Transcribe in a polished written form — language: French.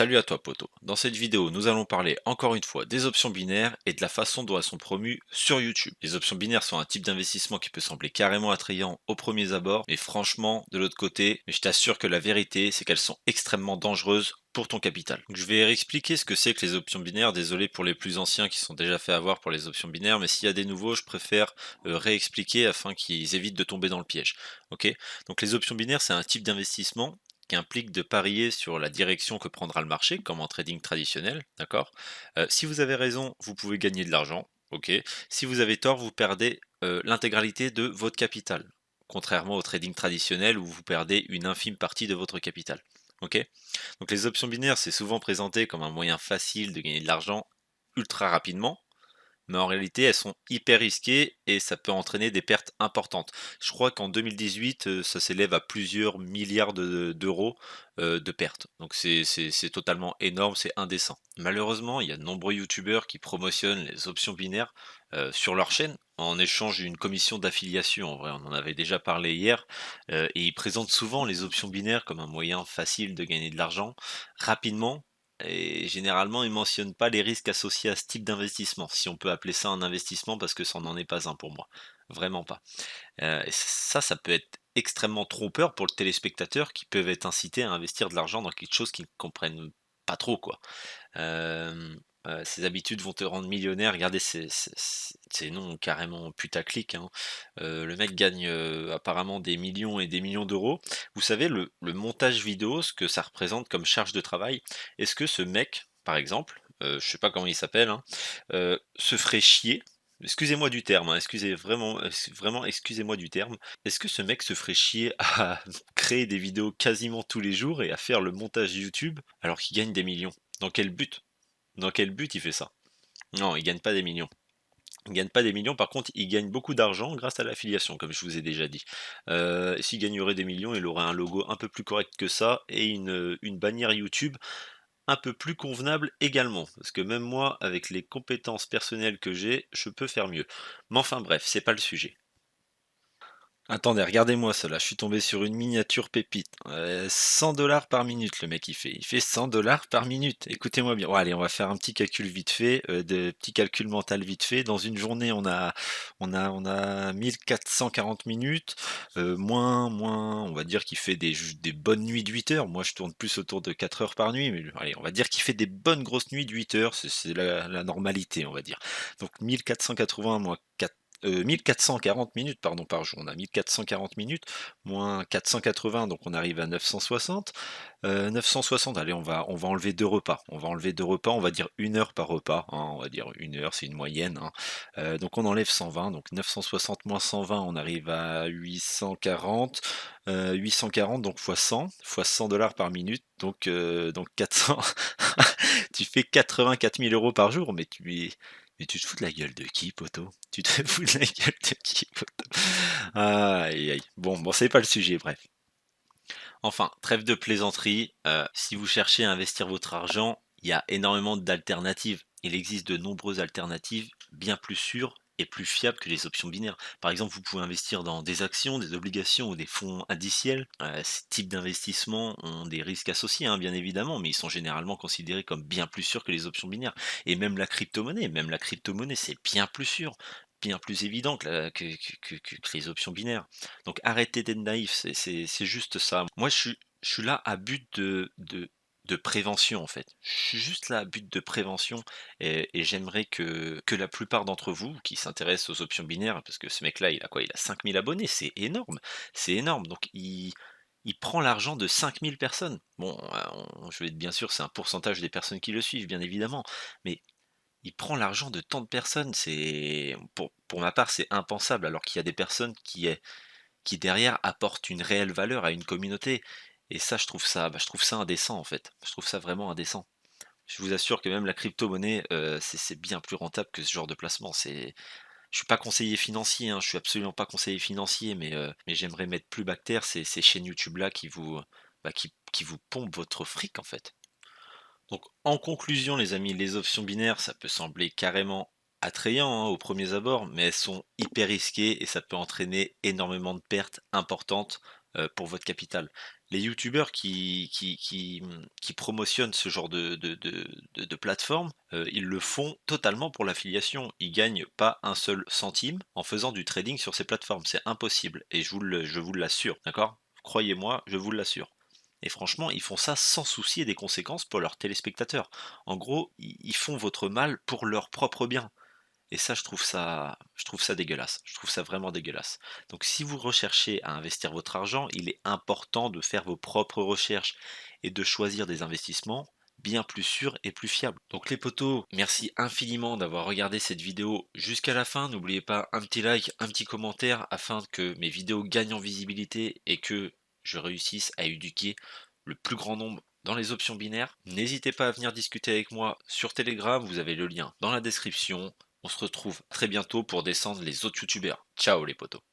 Salut à toi poto. Dans cette vidéo, nous allons parler encore une fois des options binaires et de la façon dont elles sont promues sur YouTube. Les options binaires sont un type d'investissement qui peut sembler carrément attrayant aux premiers abords, mais franchement, de l'autre côté, je t'assure que la vérité, c'est qu'elles sont extrêmement dangereuses pour ton capital. Donc, je vais réexpliquer ce que c'est que les options binaires, désolé pour les plus anciens qui sont déjà fait avoir pour les options binaires, mais s'il y a des nouveaux, je préfère réexpliquer afin qu'ils évitent de tomber dans le piège. Ok. Donc les options binaires, c'est un type d'investissement qui implique de parier sur la direction que prendra le marché, comme en trading traditionnel, d'accord? Si vous avez raison, vous pouvez gagner de l'argent, OK. Si vous avez tort, vous perdez, l'intégralité de votre capital, contrairement au trading traditionnel où vous perdez une infime partie de votre capital, OK? Donc les options binaires, c'est souvent présenté comme un moyen facile de gagner de l'argent ultra rapidement, mais en réalité, elles sont hyper risquées et ça peut entraîner des pertes importantes. Je crois qu'en 2018, ça s'élève à plusieurs milliards d'euros, de pertes. Donc c'est totalement énorme, c'est indécent. Malheureusement, il y a de nombreux youtubeurs qui promotionnent les options binaires, sur leur chaîne, en échange d'une commission d'affiliation. En vrai, on en avait déjà parlé hier, et ils présentent souvent les options binaires comme un moyen facile de gagner de l'argent rapidement et généralement, ils mentionnent pas les risques associés à ce type d'investissement, si on peut appeler ça un investissement parce que ça n'en est pas un pour moi. Vraiment pas. Et ça peut être extrêmement trompeur pour le téléspectateur qui peuvent être incités à investir de l'argent dans quelque chose qu'ils ne comprennent pas trop, quoi. Ces habitudes vont te rendre millionnaire. Regardez ces noms carrément putaclic, hein. Le mec gagne, apparemment des millions et des millions d'euros. Vous savez le montage vidéo, ce que ça représente comme charge de travail? Est-ce que ce mec, par exemple, je sais pas comment il s'appelle, hein, se ferait chier, excusez-moi du terme, hein, vraiment excusez-moi du terme. Est-ce que ce mec se ferait chier à créer des vidéos quasiment tous les jours et à faire le montage YouTube alors qu'il gagne des millions? Dans quel but? Dans quel but il fait ça? Non, il gagne pas des millions. Il gagne pas des millions, par contre, il gagne beaucoup d'argent grâce à l'affiliation, comme je vous ai déjà dit. S'il gagnerait des millions, il aurait un logo un peu plus correct que ça et une bannière YouTube un peu plus convenable également. Parce que même moi, avec les compétences personnelles que j'ai, je peux faire mieux. Mais enfin bref, c'est pas le sujet. Attendez, regardez-moi ça là, je suis tombé sur une miniature pépite. 100 $ par minute le mec il fait 100 $ par minute. Écoutez-moi bien. Bon, allez, on va faire un petit calcul vite fait, de petit calcul mental vite fait. Dans une journée, on a 1440 minutes, moins, on va dire qu'il fait des bonnes nuits de 8 heures. Moi, je tourne plus autour de 4 heures par nuit, mais allez, on va dire qu'il fait des bonnes grosses nuits de 8 heures, c'est la normalité, on va dire. Donc 1480 moins 1440 minutes pardon par jour. On a 1440 minutes, moins 480, donc on arrive à 960. 960, allez, on va enlever 2 repas. On va enlever 2 repas, on va dire 1 heure par repas, hein, on va dire 1 heure, c'est une moyenne, hein. Donc on enlève 120, donc 960 moins 120, on arrive à 840. 840 donc fois 100 $ par minute, donc 400. Tu fais 84 000 € par jour, mais tu te fous de la gueule de qui, poto? Tu te fous de la gueule de qui, poto? Aïe, aïe. Bon, c'est pas le sujet, bref. Enfin, trêve de plaisanterie, si vous cherchez à investir votre argent, il y a énormément d'alternatives. Il existe de nombreuses alternatives bien plus sûres et plus fiables que les options binaires. Par exemple, vous pouvez investir dans des actions, des obligations ou des fonds indiciels. Ces types d'investissements ont des risques associés, hein, bien évidemment, mais ils sont généralement considérés comme bien plus sûrs que les options binaires. Et même la crypto-monnaie, c'est bien plus sûr, bien plus évident que les options binaires. Donc arrêtez d'être naïf, c'est juste ça. Moi, je suis là à but de prévention, en fait. Je suis juste là à but de prévention et j'aimerais que la plupart d'entre vous qui s'intéressent aux options binaires, parce que ce mec-là, il a quoi? Il a 5000 abonnés, c'est énorme, c'est énorme. Donc il prend l'argent de 5000 personnes. Bon, je vais être bien sûr, c'est un pourcentage des personnes qui le suivent, bien évidemment, mais il prend l'argent de tant de personnes, c'est pour ma part, c'est impensable, alors qu'il y a des personnes qui derrière apportent une réelle valeur à une communauté. Et ça, je trouve ça indécent en fait. Je trouve ça vraiment indécent. Je vous assure que même la crypto-monnaie, c'est bien plus rentable que ce genre de placement. Je suis pas conseiller financier, hein, je suis absolument pas conseiller financier, mais j'aimerais mettre plus bas que terre ces chaînes YouTube là qui vous pompent votre fric en fait. Donc, en conclusion, les amis, les options binaires, ça peut sembler carrément attrayant, hein, aux premiers abords, mais elles sont hyper risquées et ça peut entraîner énormément de pertes importantes pour votre capital. Les youtubeurs qui promotionnent ce genre de plateforme, ils le font totalement pour l'affiliation. Ils gagnent pas un seul centime en faisant du trading sur ces plateformes. C'est impossible et je vous l'assure, d'accord? Croyez-moi, je vous l'assure. Et franchement, ils font ça sans soucier des conséquences pour leurs téléspectateurs. En gros, ils font votre mal pour leur propre bien. Et ça, je trouve ça dégueulasse. Je trouve ça vraiment dégueulasse. Donc, si vous recherchez à investir votre argent, il est important de faire vos propres recherches et de choisir des investissements bien plus sûrs et plus fiables. Donc les potos, merci infiniment d'avoir regardé cette vidéo jusqu'à la fin. N'oubliez pas un petit like, un petit commentaire afin que mes vidéos gagnent en visibilité et que je réussisse à éduquer le plus grand nombre dans les options binaires. N'hésitez pas à venir discuter avec moi sur Telegram, vous avez le lien dans la description. On se retrouve très bientôt pour descendre les autres youtubeurs. Ciao les potos.